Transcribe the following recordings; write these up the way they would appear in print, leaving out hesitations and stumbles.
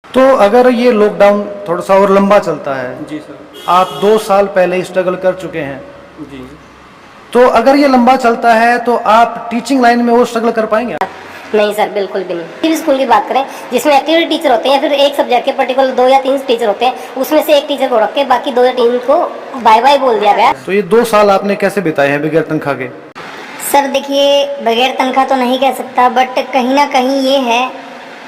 तो अगर ये लॉकडाउन थोड़ा सा और लंबा चलता है, जी सर। आप 2 साल पहले स्ट्रगल कर चुके हैं, जी। तो अगर ये लंबा चलता है तो आप टीचिंग लाइन में और स्ट्रगल कर पाएंगे? नहीं सर, बिल्कुल भी नहीं। किसी भी स्कूल की बात करें जिसमें एक्टिविटी टीचर होते हैं या फिर एक सब्जेक्ट के पर्टिकुलर 2 या 3 टीचर होते हैं, उसमें से एक टीचर को रख के बाकी 2 या 3 को बाय बाय बोल दिया गया। तो ये 2 साल आपने कैसे बिताए हैं बगैर तनख्वाह के? सर देखिए, बगैर तनख्वाह तो नहीं कह सकता, बट कहीं ना कहीं ये है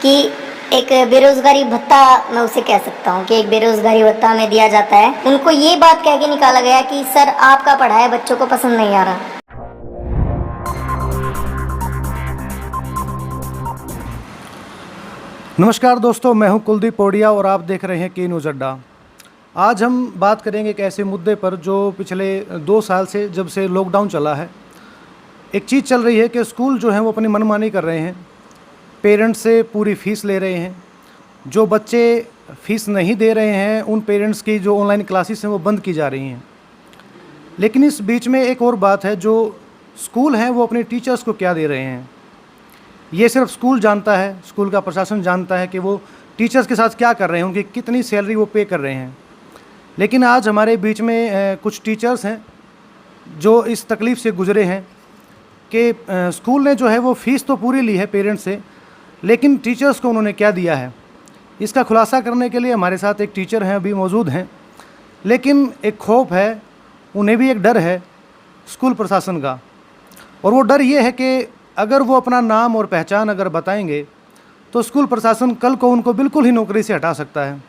कि एक बेरोजगारी भत्ता, मैं उसे कह सकता हूँ कि एक बेरोजगारी भत्ता हमें दिया जाता है। उनको ये बात कह के निकाला गया कि सर आपका पढ़ाया बच्चों को पसंद नहीं आ रहा। नमस्कार दोस्तों, मैं हूं कुलदीप पौड़िया और आप देख रहे हैं के न्यूज़ अड्डा। आज हम बात करेंगे एक ऐसे मुद्दे पर जो पिछले 2 साल से, जब से लॉकडाउन चला है, एक चीज़ चल रही है कि स्कूल जो हैं वो अपनी मनमानी कर रहे हैं, पेरेंट्स से पूरी फ़ीस ले रहे हैं। जो बच्चे फ़ीस नहीं दे रहे हैं उन पेरेंट्स की जो ऑनलाइन क्लासेस हैं वो बंद की जा रही हैं। लेकिन इस बीच में एक और बात है, जो स्कूल हैं वो अपने टीचर्स को क्या दे रहे हैं, ये सिर्फ स्कूल जानता है, स्कूल का प्रशासन जानता है कि वो टीचर्स के साथ क्या कर रहे हैं, उनकी कितनी सैलरी वो पे कर रहे हैं। लेकिन आज हमारे बीच में कुछ टीचर्स हैं जो इस तकलीफ़ से गुज़रे हैं कि स्कूल ने जो है वो फ़ीस तो पूरी ली है पेरेंट्स से, लेकिन टीचर्स को उन्होंने क्या दिया है। इसका खुलासा करने के लिए हमारे साथ एक टीचर हैं, अभी मौजूद हैं। लेकिन एक खौफ है, उन्हें भी एक डर है स्कूल प्रशासन का, और वो डर ये है कि अगर वो अपना नाम और पहचान अगर बताएंगे तो स्कूल प्रशासन कल को उनको बिल्कुल ही नौकरी से हटा सकता है।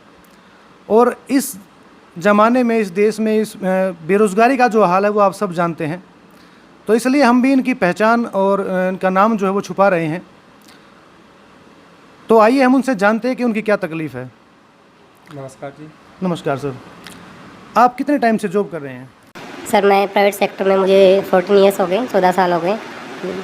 और इस ज़माने में, इस देश में, इस बेरोज़गारी का जो हाल है वो आप सब जानते हैं, तो इसलिए हम भी इनकी पहचान और इनका नाम जो है वो छुपा रहे हैं। तो आइए हम उनसे जानते हैं कि उनकी क्या तकलीफ़ है। नमस्कार जी। नमस्कार सर, आप कितने टाइम से जॉब कर रहे हैं? सर मैं प्राइवेट सेक्टर में, मुझे 14 ईयर्स हो गए, 14 साल हो गए,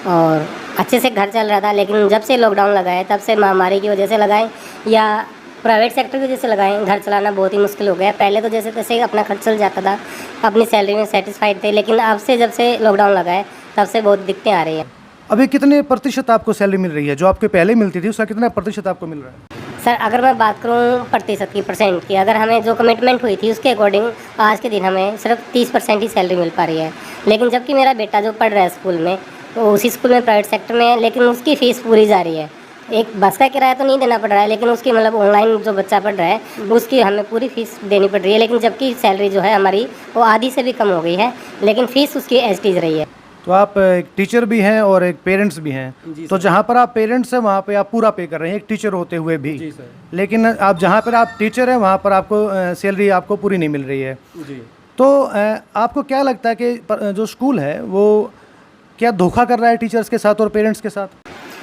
और अच्छे से घर चल रहा था। लेकिन जब से लॉकडाउन लगा है तब से महामारी की वजह से लगाएं या प्राइवेट सेक्टर की वजह से लगाएं, घर चलाना बहुत ही मुश्किल हो गया है। पहले तो जैसे तैसे अपना खर्च चल जाता था, अपनी सैलरी में सेटिस्फाइड थे, लेकिन अब से जब से लॉकडाउन लगा है तब से बहुत दिक्कतें आ रही हैं। अभी कितने प्रतिशत आपको सैलरी मिल रही है? जो आपके पहले मिलती थी उसका कितना प्रतिशत आपको मिल रहा है? सर अगर मैं बात करूं प्रतिशत की, परसेंट की, अगर हमें जो कमिटमेंट हुई थी उसके अकॉर्डिंग आज के दिन हमें सिर्फ 30% ही सैलरी मिल पा रही है। लेकिन जबकि मेरा बेटा जो पढ़ रहा है स्कूल में, वो उसी स्कूल में प्राइवेट सेक्टर में है, लेकिन उसकी फ़ीस पूरी जा रही है। एक बस का किराया तो नहीं देना पड़ रहा है, लेकिन उसकी मतलब ऑनलाइन जो बच्चा पढ़ रहा है उसकी हमें पूरी फ़ीस देनी पड़ रही है। लेकिन जबकि सैलरी जो है हमारी वो आधी से भी कम हो गई है, लेकिन फ़ीस उसकी एज टीज रही है। तो आप एक टीचर भी हैं और एक पेरेंट्स भी हैं, तो जहाँ पर आप पेरेंट्स हैं वहाँ पे आप पूरा पे कर रहे हैं एक टीचर होते हुए भी। जी सर। लेकिन आप जहाँ पर आप टीचर हैं वहाँ पर आपको सैलरी आपको पूरी नहीं मिल रही है। जी। तो आपको क्या लगता है कि जो स्कूल है वो क्या धोखा कर रहा है टीचर्स के साथ और पेरेंट्स के साथ?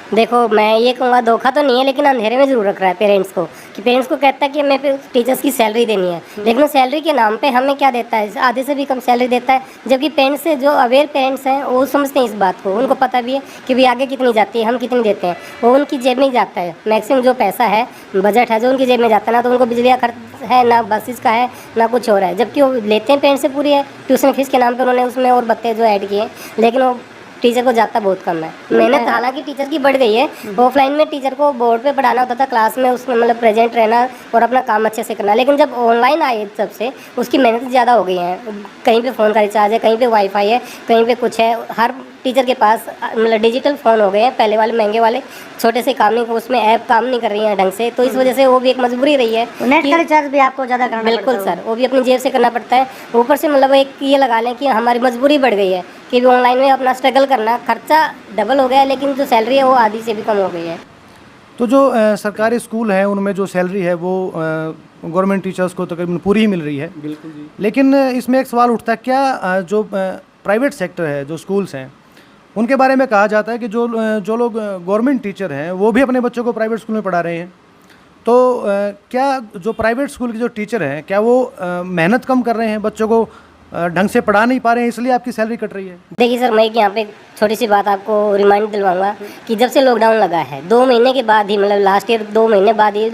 देखो, मैं ये कहूँगा धोखा तो नहीं है, लेकिन अंधेरे में ज़रूर रख रहा है पेरेंट्स को, कि पेरेंट्स को कहता है कि हमें टीचर्स की सैलरी देनी है, लेकिन वो सैलरी के नाम पे हमें क्या देता है, आधे से भी कम सैलरी देता है। जबकि पेरेंट्स से जो अवेयर पेरेंट्स हैं वो समझते हैं इस बात को, उनको पता भी है कि भाई आगे कितनी जाती है, हम कितनी देते हैं, वो उनकी जेब में ही जाता है। मैक्सिमम जो पैसा है, बजट है जो उनकी जेब में जाता है, ना तो उनको बिजली का खर्च है, ना बसेस का है, ना कुछ हो रहा है। जबकि वो लेते हैं पेरेंट्स से पूरी है, ट्यूशन फीस के नाम पर उन्होंने उसमें और बत्ते जो ऐड किए, लेकिन वो टीचर को जाता बहुत कम है। मेहनत हालांकि टीचर की बढ़ गई है। ऑफलाइन में टीचर को बोर्ड पे पढ़ाना होता था, क्लास में उसमें मतलब प्रेजेंट रहना और अपना काम अच्छे से करना, लेकिन जब ऑनलाइन आए तब से उसकी मेहनत ज़्यादा हो गई है। कहीं पे फ़ोन का रिचार्ज है, कहीं पे वाईफाई है, कहीं पे कुछ है। हर टीचर के पास मतलब डिजिटल फ़ोन हो गए हैं, पहले वाले महंगे वाले छोटे से काम नहीं, उसमें ऐप काम नहीं कर रही हैं ढंग से, तो इस वजह से वो भी एक मजबूरी रही है। नेट का रिचार्ज भी आपको ज़्यादा करना बिल्कुल पड़ता है। सर, वो भी अपनी जेब से करना पड़ता है। ऊपर से मतलब एक ये लगा लें कि हमारी मजबूरी बढ़ गई है कि भी ऑनलाइन में अपना स्ट्रगल करना, खर्चा डबल हो गया है, लेकिन जो सैलरी है वो आधी से भी कम हो गई है। तो जो सरकारी स्कूल हैं उनमें जो सैलरी है वो गवर्नमेंट टीचर्स को तकरीबन पूरी ही मिल रही है। बिल्कुल जी। लेकिन इसमें एक सवाल उठता है, क्या जो प्राइवेट सेक्टर है, जो स्कूल्स हैं, उनके बारे में कहा जाता है कि जो लोग गवर्नमेंट टीचर हैं वो भी अपने बच्चों को प्राइवेट स्कूल में पढ़ा रहे हैं। तो क्या जो प्राइवेट स्कूल के जो टीचर हैं क्या वो मेहनत कम कर रहे हैं, बच्चों को ढंग से पढ़ा नहीं पा रहे हैं, इसलिए आपकी सैलरी कट रही है? देखिए सर, मैं यहाँ पे एक छोटी सी बात आपको रिमाइंड दिलवाऊंगा कि जब से लॉकडाउन लगा है 2 महीने के बाद ही, मतलब लास्ट ईयर 2 महीने बाद ही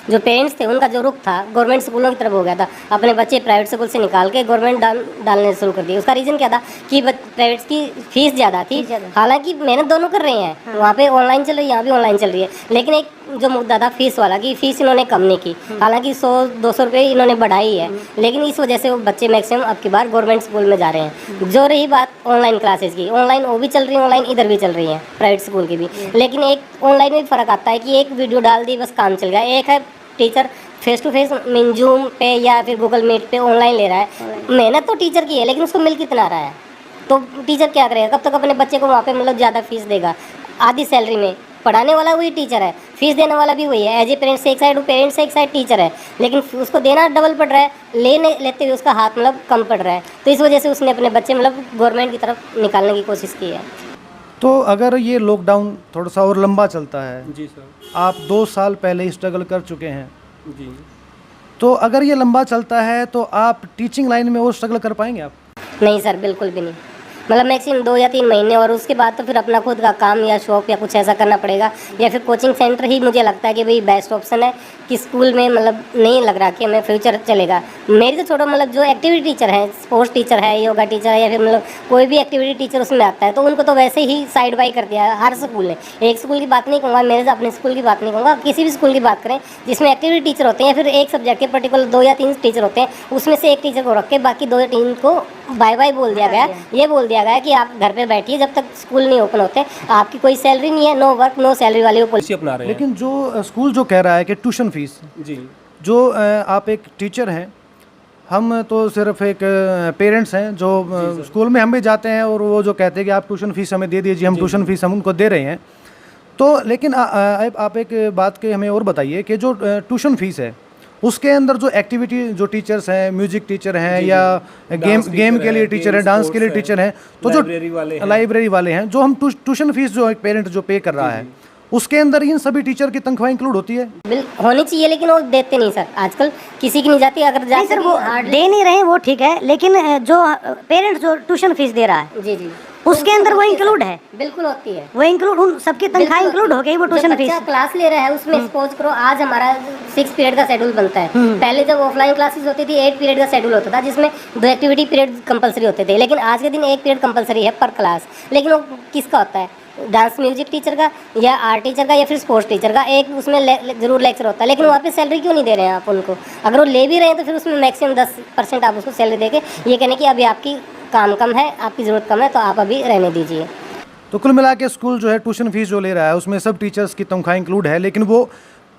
जो पेरेंट्स थे उनका जो रुख था गवर्नमेंट स्कूलों की तरफ हो गया था, अपने बच्चे प्राइवेट स्कूल से निकाल के गवर्नमेंट डालने शुरू कर दिए। उसका रीज़न क्या था कि प्राइवेट की फीस ज़्यादा थी, हालांकि मेहनत दोनों कर रहे हैं, वहाँ पे ऑनलाइन चल रही है, यहाँ भी ऑनलाइन चल रही है, लेकिन एक जो मुद्दा था फीस वाला कि फीस इन्होंने कम नहीं की, हालांकि 100-200 रुपये इन्होंने बढ़ाई है, लेकिन इस वजह से वो बच्चे मैक्सिमम अब की बार गवर्नमेंट स्कूल में जा रहे हैं। जो रही बात ऑनलाइन क्लासेस की, ऑनलाइन वो भी चल रही है, ऑनलाइन इधर भी चल रही है प्राइवेट स्कूल की भी, लेकिन एक ऑनलाइन में फ़र्क आता है कि एक वीडियो डाल दी बस काम चल गया, एक है teacher face to face Zoom पे या फिर गूगल मीट पे ऑनलाइन ले रहा है, मेहनत तो टीचर की है लेकिन उसको मिल कितना रहा है, तो टीचर क्या करेगा, कब तक अपने बच्चे को वहाँ पे मतलब ज़्यादा फीस देगा, आधी सैलरी में पढ़ाने वाला वही टीचर है, फीस देने वाला भी वही है, एज ए पेरेंट्स से एक साइड, पेरेंट्स से एक साइड टीचर है, लेकिन उसको देना डबल पड़ रहा है, लेते हुए उसका हाथ मतलब कम पड़ रहा है, तो इस वजह से उसने अपने बच्चे मतलब गवर्नमेंट की तरफ निकालने की कोशिश की है। तो अगर ये लॉकडाउन थोड़ा सा और लंबा चलता है, जी सर। आप 2 साल पहले स्ट्रगल कर चुके हैं, जी तो अगर ये लंबा चलता है तो आप टीचिंग लाइन में और स्ट्रगल कर पाएंगे आप? नहीं सर, बिल्कुल भी नहीं, मतलब मैक्सिमम 2 या 3 महीने, और उसके बाद तो फिर अपना खुद का काम या शॉप या कुछ ऐसा करना पड़ेगा, या फिर कोचिंग सेंटर ही मुझे लगता है कि भाई बेस्ट ऑप्शन है, कि स्कूल में मतलब नहीं लग रहा कि हमें फ्यूचर चलेगा। मेरी तो छोटा मतलब जो एक्टिविटी टीचर है, स्पोर्ट्स टीचर है, योगा टीचर है, या फिर मतलब कोई भी एक्टिविटी टीचर उसमें आता है, तो उनको तो वैसे ही साइड बाई कर दिया है हर स्कूल ने। एक स्कूल की बात नहीं कहूँगा, मेरे अपने स्कूल की बात नहीं कहूँगा, किसी भी स्कूल की बात करें जिसमें एक्टिविटी टीचर होते हैं, या फिर एक सब्जेक्ट के पर्टिकुलर 2 या 3 टीचर होते हैं, उसमें से एक टीचर को रख के बाकी 2 या 3 को बाय बाय बोल दिया गया। ये बोल दिया गया कि आप घर पे बैठिए, जब तक स्कूल नहीं ओपन होते, आपकी कोई सैलरी नहीं है, नो वर्क नो सैलरी वाली वो पॉलिसी अपना रहे हैं। लेकिन जो स्कूल जो कह रहा है कि ट्यूशन फीस, जी जो आप एक टीचर हैं, हम तो सिर्फ एक पेरेंट्स हैं जो स्कूल में हम भी जाते हैं, और वो जो कहते हैं कि आप ट्यूशन फीस हमें दे दीजिए, हम ट्यूशन फीस हम उनको दे रहे हैं, तो लेकिन आप एक बात के हमें और बताइए कि जो ट्यूशन फीस है उसके अंदर जो एक्टिविटी जो टीचर्स हैं, म्यूजिक टीचर हैं या गेम के लिए टीचर हैं, डांस के लिए टीचर हैं, तो जो लाइब्रेरी वाले हैं, जो हम ट्यूशन फीस जो एक पेरेंट जो पे कर रहा है, उसके अंदर इन सभी टीचर की तनख्वाह इंक्लूड होती है? होनी चाहिए, लेकिन वो देते नहीं सर, आजकल किसी की नहीं जाती। अगर नहीं सर, वो दे नहीं रहे वो ठीक है, लेकिन जो पेरेंट्स जो ट्यूशन फीस दे रहा है जी जी उसके अंदर वो इंक्लूड है, बिल्कुल होती है, वो इंक्लूड, उन सबकी तनख्वाह इंक्लूड हो गई वो ट्यूशन फीस। क्लास ले रहा है उसमें सपोज करो आज हमारा 6 पीरियड का शेड्यूल बनता है, पहले जब ऑफलाइन क्लासेस होती थी 8 पीरियड का शेड्यूल होता था, जिसमें 2 एक्टिविटी पीरियड कंपलसरी होते थे, लेकिन आज के दिन 1 पीरियड कंपलसरी है पर क्लास। लेकिन वो किसका होता है, डांस म्यूजिक टीचर का या आर्ट टीचर का या फिर स्पोर्ट्स टीचर का, एक उसमें जरूर लेक्चर होता है, लेकिन वहाँ पे सैलरी क्यों नहीं दे रहे हैं आप उनको? अगर वो ले भी रहे हैं तो फिर उसमें मैक्सिमम 10% आप उसको सैलरी देके ये कहने कि अभी आपकी काम कम है, आपकी ज़रूरत कम है, तो आप अभी रहने दीजिए। तो कुल मिला के स्कूल जो है ट्यूशन फीस जो ले रहा है उसमें सब टीचर्स की तनख्वाह इंक्लूड है, लेकिन वो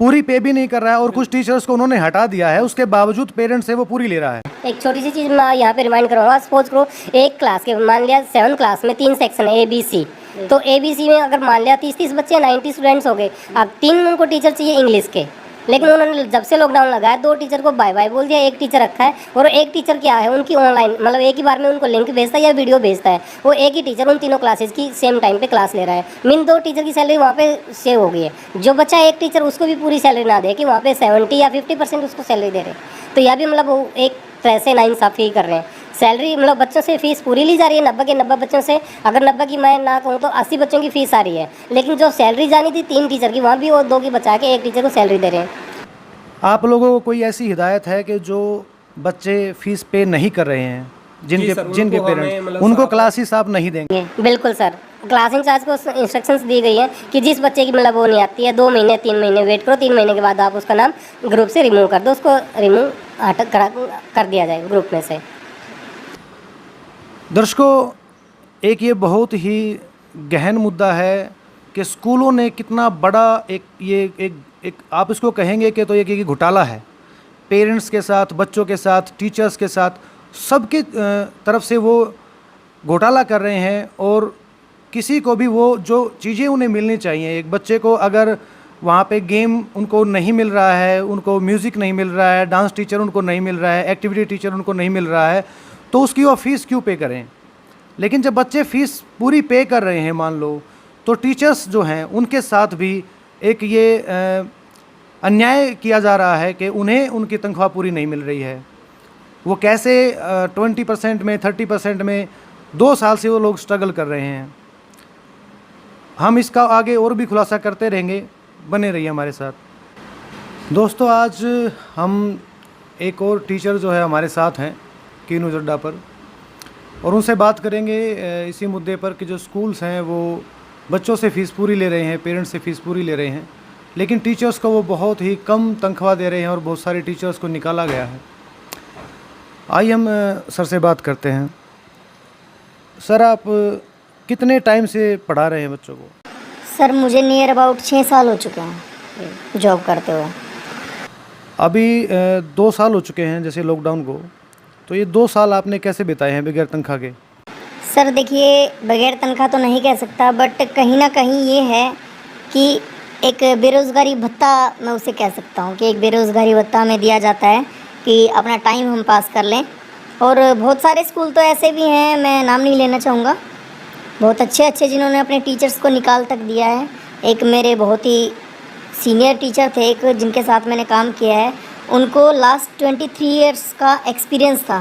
पूरी पे भी नहीं कर रहा है, और कुछ टीचर्स को उन्होंने हटा दिया है, उसके बावजूद पेरेंट्स से वो पूरी ले रहा है। एक छोटी सी चीज़ मैं यहाँ पे रिमाइंड करूँगा, सपोज करो एक क्लास के मान लिया 7th क्लास में 3 सेक्शन है ABC, तो ABC में अगर मान लिया 30 बच्चे 90 स्टूडेंट्स हो गए, अब 3 उनको टीचर चाहिए इंग्लिश के, लेकिन उन्होंने जब से लॉकडाउन लगा है 2 टीचर को बाय बाय बोल दिया, 1 टीचर रखा है, और 1 टीचर क्या है उनकी ऑनलाइन मतलब एक ही बार में उनको लिंक भेजता है या वीडियो भेजता है, वो एक ही टीचर उन तीनों क्लासेस की सेम टाइम पे क्लास ले रहा है, मीन 2 टीचर की सैलरी वहाँ पे सेव हो गई है। जो बच्चा 1 टीचर उसको भी पूरी सैलरी ना दे कि वहाँ पे 70 या 50% उसको सैलरी दे रहे हैं, तो यह भी मतलब वो एक तरह से नाइंसाफ़ी कर रहे हैं। सैलरी मतलब बच्चों से फीस पूरी ली जा रही है, 90 के 90 बच्चों से, अगर 90 की मैं ना कहूँ तो 80 बच्चों की फीस आ रही है, लेकिन जो सैलरी जानी थी 3 टीचर की, वहाँ भी वो 2 की बचा के 1 टीचर को सैलरी दे रहे हैं। आप लोगों को कोई ऐसी हिदायत है कि जो बच्चे फीस पे नहीं कर रहे हैं, जिनके पेरेंट्स उनको क्लासेस आप नहीं देंगे? बिल्कुल सर, क्लास इंचार्ज को इंस्ट्रक्शंस दी गई है कि जिस बच्चे की मतलब वो नहीं आती है 2 महीने 3 महीने वेट करो, 3 महीने के बाद आप उसका नाम ग्रुप से रिमूव कर दो, उसको रिमूव कर दिया जाए ग्रुप में से। दर्शकों, एक ये बहुत ही गहन मुद्दा है कि स्कूलों ने कितना बड़ा एक आप इसको कहेंगे कि तो एक घोटाला है, पेरेंट्स के साथ, बच्चों के साथ, टीचर्स के साथ, सबके तरफ से वो घोटाला कर रहे हैं, और किसी को भी वो जो चीज़ें उन्हें मिलनी चाहिए, एक बच्चे को अगर वहाँ पे गेम उनको नहीं मिल रहा है, उनको म्यूज़िक नहीं मिल रहा है, डांस टीचर उनको नहीं मिल रहा है, एक्टिविटी टीचर उनको नहीं मिल रहा है, तो उसकी वो फ़ीस क्यों पे करें? लेकिन जब बच्चे फ़ीस पूरी पे कर रहे हैं मान लो, तो टीचर्स जो हैं उनके साथ भी एक ये अन्याय किया जा रहा है कि उन्हें उनकी तनख्वाह पूरी नहीं मिल रही है। वो कैसे 20% में 30% में 2 साल से वो लोग स्ट्रगल कर रहे हैं। हम इसका आगे और भी खुलासा करते रहेंगे, बने रहिए हमारे साथ। दोस्तों आज हम एक और टीचर जो है हमारे साथ हैं कीनू जड्डा पर, और उनसे बात करेंगे इसी मुद्दे पर कि जो स्कूल्स हैं वो बच्चों से फ़ीस पूरी ले रहे हैं, पेरेंट्स से फ़ीस पूरी ले रहे हैं, लेकिन टीचर्स को वो बहुत ही कम तनख्वाह दे रहे हैं और बहुत सारे टीचर्स को निकाला गया है। आइए हम सर से बात करते हैं। सर आप कितने टाइम से पढ़ा रहे हैं बच्चों को? सर मुझे नियर अबाउट 6 साल हो चुके हैं जॉब करते हुए। अभी 2 साल हो चुके हैं जैसे लॉकडाउन को, तो ये 2 साल आपने कैसे बिताए हैं बगैर तनख्वाह के? सर देखिए, बगैर तनख्वाह तो नहीं कह सकता, बट कहीं ना कहीं ये है कि एक बेरोज़गारी भत्ता मैं उसे कह सकता हूँ कि एक बेरोज़गारी भत्ता हमें दिया जाता है कि अपना टाइम हम पास कर लें। और बहुत सारे स्कूल तो ऐसे भी हैं, मैं नाम नहीं लेना चाहूँगा, बहुत अच्छे अच्छे जिन्होंने अपने टीचर्स को निकाल तक दिया है। एक मेरे बहुत ही सीनियर टीचर थे, एक जिनके साथ मैंने काम किया है, उनको लास्ट 23 इयर्स का एक्सपीरियंस था।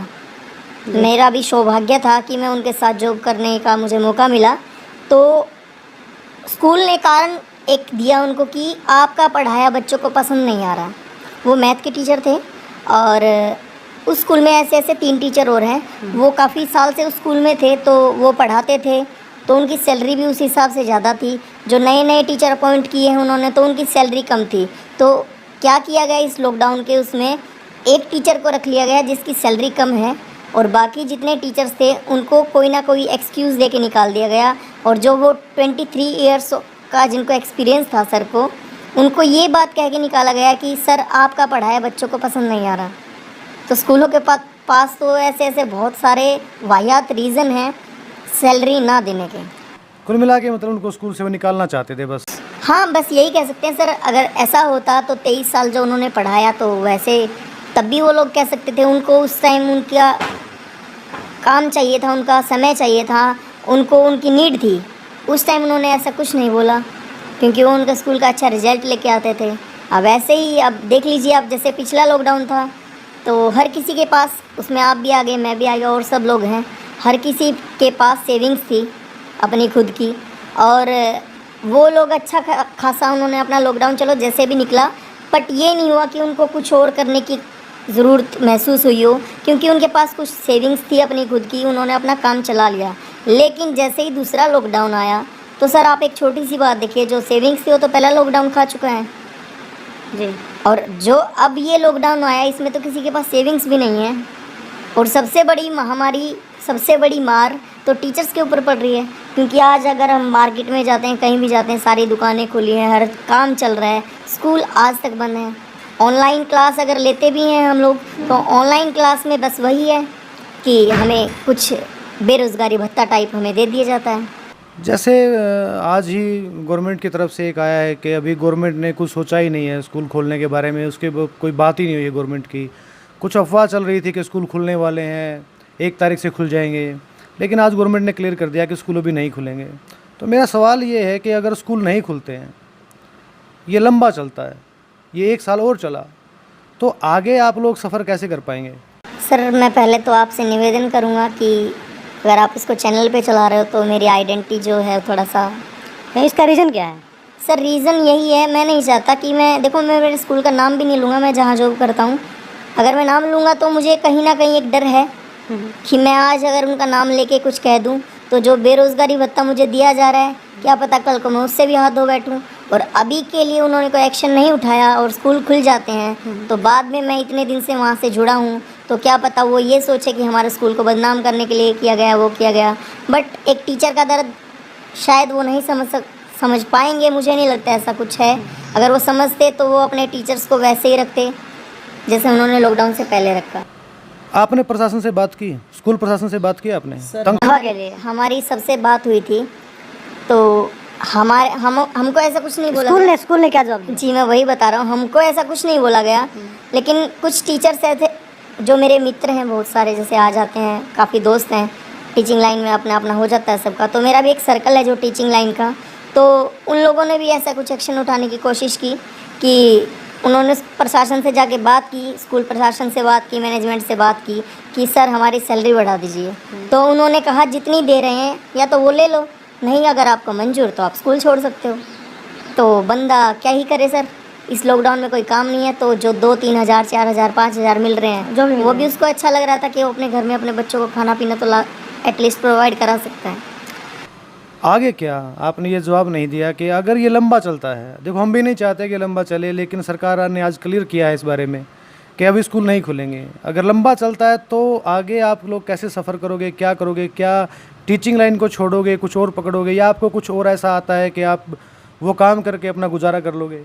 मेरा भी सौभाग्य था कि मैं उनके साथ जॉब करने का मुझे मौका मिला। तो स्कूल ने कारण एक दिया उनको कि आपका पढ़ाया बच्चों को पसंद नहीं आ रहा। वो मैथ के टीचर थे और उस स्कूल में ऐसे ऐसे 3 टीचर और हैं, वो काफ़ी साल से उस स्कूल में थे, तो वो पढ़ाते थे, तो उनकी सैलरी भी उस हिसाब से ज़्यादा थी। जो नए नए टीचर अपॉइंट किए हैं उन्होंने, तो उनकी सैलरी कम थी। तो क्या किया गया इस लॉकडाउन के उसमें, एक टीचर को रख लिया गया जिसकी सैलरी कम है, और बाकी जितने टीचर्स थे उनको कोई ना कोई एक्सक्यूज़ दे के निकाल दिया गया। और जो वो 23 इयर्स का जिनको एक्सपीरियंस था सर को, उनको ये बात कह के निकाला गया कि सर आपका पढ़ाया बच्चों को पसंद नहीं आ रहा। तो स्कूलों के पास तो ऐसे ऐसे बहुत सारे वाहियात रीज़न हैं सैलरी ना देने के। कुल मिला के मतलब उनको स्कूल से वो निकालना चाहते थे बस? हाँ, बस यही कह सकते हैं सर। अगर ऐसा होता तो 23 साल जो उन्होंने पढ़ाया, तो वैसे तब भी वो लोग कह सकते थे, उनको उस टाइम उनका काम चाहिए था, उनका समय चाहिए था, उनको उनकी नीड थी। उस टाइम उन्होंने ऐसा कुछ नहीं बोला क्योंकि वो उनका स्कूल का अच्छा रिजल्ट लेके आते थे। अब ऐसे ही अब देख लीजिए, आप जैसे पिछला लॉकडाउन था तो हर किसी के पास, उसमें आप भी आ गए, मैं भी आ गया और सब लोग हैं, हर किसी के पास सेविंग्स थी अपनी खुद की, और वो लोग अच्छा खासा उन्होंने अपना लॉकडाउन चलो जैसे भी निकला, बट ये नहीं हुआ कि उनको कुछ और करने की ज़रूरत महसूस हुई हो, क्योंकि उनके पास कुछ सेविंग्स थी अपनी खुद की, उन्होंने अपना काम चला लिया। लेकिन जैसे ही दूसरा लॉकडाउन आया तो सर आप एक छोटी सी बात देखिए, जो सेविंग्स थी वो तो पहला लॉकडाउन खा चुका है जी, और जो अब ये लॉकडाउन आया इसमें तो किसी के पास सेविंग्स भी नहीं है। और सबसे बड़ी महामारी, सबसे बड़ी मार तो टीचर्स के ऊपर पड़ रही है, क्योंकि आज अगर हम मार्केट में जाते हैं, कहीं भी जाते हैं, सारी दुकानें खुली हैं, हर काम चल रहा है, स्कूल आज तक बंद है। ऑनलाइन क्लास अगर लेते भी हैं हम लोग, तो ऑनलाइन क्लास में बस वही है कि हमें कुछ बेरोज़गारी भत्ता टाइप हमें दे दिया जाता है। जैसे आज ही गवर्नमेंट की तरफ से एक आया है कि अभी गवर्नमेंट ने कुछ सोचा ही नहीं है स्कूल खोलने के बारे में, उसके कोई बात ही नहीं हुई है गवर्नमेंट की। कुछ अफवाह चल रही थी कि स्कूल खुलने वाले हैं, 1 तारीख से खुल जाएंगे, लेकिन आज गवर्नमेंट ने क्लियर कर दिया कि स्कूल अभी नहीं खुलेंगे। तो मेरा सवाल ये है कि अगर स्कूल नहीं खुलते हैं, ये लंबा चलता है, ये 1 साल और चला, तो आगे आप लोग सफ़र कैसे कर पाएंगे? सर मैं पहले तो आपसे निवेदन करूँगा कि अगर आप इसको चैनल पे चला रहे हो तो मेरी आइडेंटिटी जो है थोड़ा सा, इसका रीज़न क्या है? सर रीज़न यही है, मैं नहीं चाहता कि मैं मेरे स्कूल का नाम भी नहीं लूँगा, मैं जहाँ जॉब करता हूँ। अगर मैं नाम लूँगा तो मुझे कहीं ना कहीं एक डर है कि मैं आज अगर उनका नाम लेके कुछ कह दूँ तो जो बेरोज़गारी भत्ता मुझे दिया जा रहा है, क्या पता कल को मैं उससे भी हाथ धो बैठूँ। और अभी के लिए उन्होंने कोई एक्शन नहीं उठाया और स्कूल खुल जाते हैं, तो बाद में मैं इतने दिन से वहाँ से जुड़ा हूँ, तो क्या पता वो ये सोचे कि हमारे स्कूल को बदनाम करने के लिए किया गया, वो किया गया। बट एक टीचर का दर्द शायद वो नहीं समझ पाएंगे, मुझे नहीं लगता ऐसा कुछ है। अगर वो समझते तो वो अपने टीचर्स को वैसे ही रखते जैसे उन्होंने लॉकडाउन से पहले रखा। आपने प्रशासन से बात की, स्कूल प्रशासन से बात की आपने? तनख्वाह के लिए हमारी सबसे बात हुई थी, तो हमको ऐसा कुछ नहीं बोला। स्कूल ने क्या जवाब दिया? जी मैं वही बता रहा हूँ, हमको ऐसा कुछ नहीं बोला गया। लेकिन कुछ टीचर्स ऐसे जो मेरे मित्र हैं बहुत सारे, जैसे आ जाते हैं, काफ़ी दोस्त हैं, टीचिंग लाइन में अपना अपना हो जाता है सबका, तो मेरा भी एक सर्कल है जो टीचिंग लाइन का, तो उन लोगों ने भी ऐसा कुछ एक्शन उठाने की कोशिश की कि उन्होंने प्रशासन से जाके बात की, स्कूल प्रशासन से बात की, मैनेजमेंट से बात की कि सर हमारी सैलरी बढ़ा दीजिए। तो उन्होंने कहा जितनी दे रहे हैं या तो वो ले लो, नहीं अगर आपको मंजूर तो आप स्कूल छोड़ सकते हो। तो बंदा क्या ही करे सर, इस लॉकडाउन में कोई काम नहीं है तो जो 2-3 हज़ार 4,000 5,000 मिल रहे हैं जो भी मिल वो रहे भी हैं। उसको अच्छा लग रहा था कि वो अपने घर में अपने बच्चों को खाना पीना तो एटलीस्ट प्रोवाइड करा सकता है। आगे क्या? आपने ये जवाब नहीं दिया कि अगर ये लंबा चलता है, देखो हम भी नहीं चाहते कि लंबा चले, लेकिन सरकार ने आज क्लियर किया है इस बारे में कि अब स्कूल नहीं खुलेंगे। अगर लंबा चलता है तो आगे आप लोग कैसे सफ़र करोगे, क्या करोगे? क्या टीचिंग लाइन को छोड़ोगे, कुछ और पकड़ोगे, या आपको कुछ और ऐसा आता है कि आप वो काम करके अपना गुजारा कर लोगे?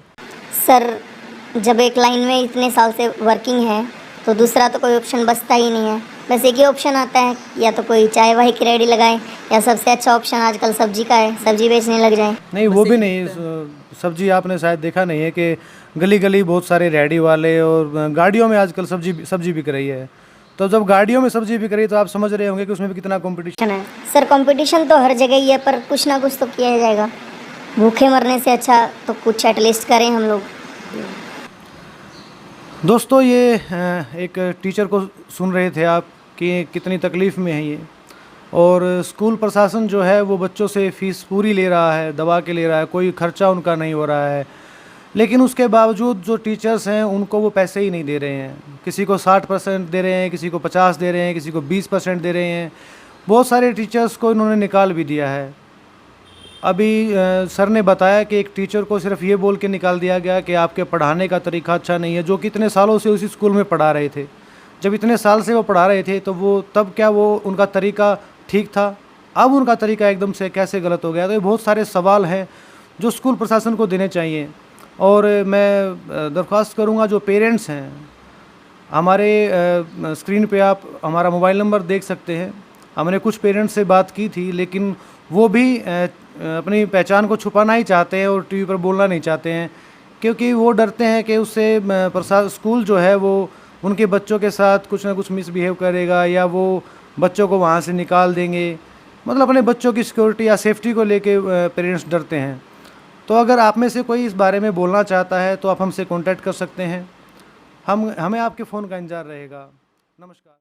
सर जब एक लाइन में इतने साल से वर्किंग है तो दूसरा तो कोई ऑप्शन बचता ही नहीं है, बस एक ही ऑप्शन आता है, या तो कोई चाय वाही की रेडी लगाए, या सबसे अच्छा ऑप्शन आजकल सब्जी का है, सब्जी बेचने लग जाए। नहीं, वो भी नहीं। सब्जी आपने शायद देखा नहीं है कि गली गली बहुत सारे रेडी वाले और गाड़ियों में आजकल सब्जी बिक रही है। तो जब गाड़ियों में सब्जी बिक रही है तो आप समझ रहे होंगे कि उसमें भी कितना कंपटीशन है। सर कंपटीशन तो हर जगह ही है, पर कुछ ना कुछ तो किया ही जाएगा। भूखे मरने से अच्छा तो कुछ एटलीस्ट करें हम लोग। दोस्तों, ये एक टीचर को सुन रहे थे आप कि कितनी तकलीफ़ में है ये, और स्कूल प्रशासन जो है वो बच्चों से फ़ीस पूरी ले रहा है, दबा के ले रहा है, कोई खर्चा उनका नहीं हो रहा है, लेकिन उसके बावजूद जो टीचर्स हैं उनको वो पैसे ही नहीं दे रहे हैं। किसी को 60% दे रहे हैं, किसी को 50 दे रहे हैं, किसी को 20% दे रहे हैं। बहुत सारे टीचर्स को इन्होंने निकाल भी दिया है। अभी सर ने बताया कि एक टीचर को सिर्फ ये बोल के निकाल दिया गया कि आपके पढ़ाने का तरीका अच्छा नहीं है, जो कि इतने सालों से उसी स्कूल में पढ़ा रहे थे। जब इतने साल से वो पढ़ा रहे थे तो वो तब क्या वो उनका तरीका ठीक था? अब उनका तरीका एकदम से कैसे गलत हो गया? तो ये बहुत सारे सवाल हैं जो स्कूल प्रशासन को देने चाहिए। और मैं दरख्वास्त करूँगा जो पेरेंट्स हैं, हमारे स्क्रीन पे आप हमारा मोबाइल नंबर देख सकते हैं। हमने कुछ पेरेंट्स से बात की थी, लेकिन वो भी अपनी पहचान को छुपाना ही चाहते हैं और टीवी पर बोलना नहीं चाहते हैं, क्योंकि वो डरते हैं कि उससे स्कूल जो है वो उनके बच्चों के साथ कुछ ना कुछ मिसबिहेव करेगा, या वो बच्चों को वहाँ से निकाल देंगे। मतलब अपने बच्चों की सिक्योरिटी या सेफ्टी को लेके पेरेंट्स डरते हैं। तो अगर आप में से कोई इस बारे में बोलना चाहता है तो आप हमसे कांटेक्ट कर सकते हैं। हमें आपके फ़ोन का इंतज़ार रहेगा। नमस्कार।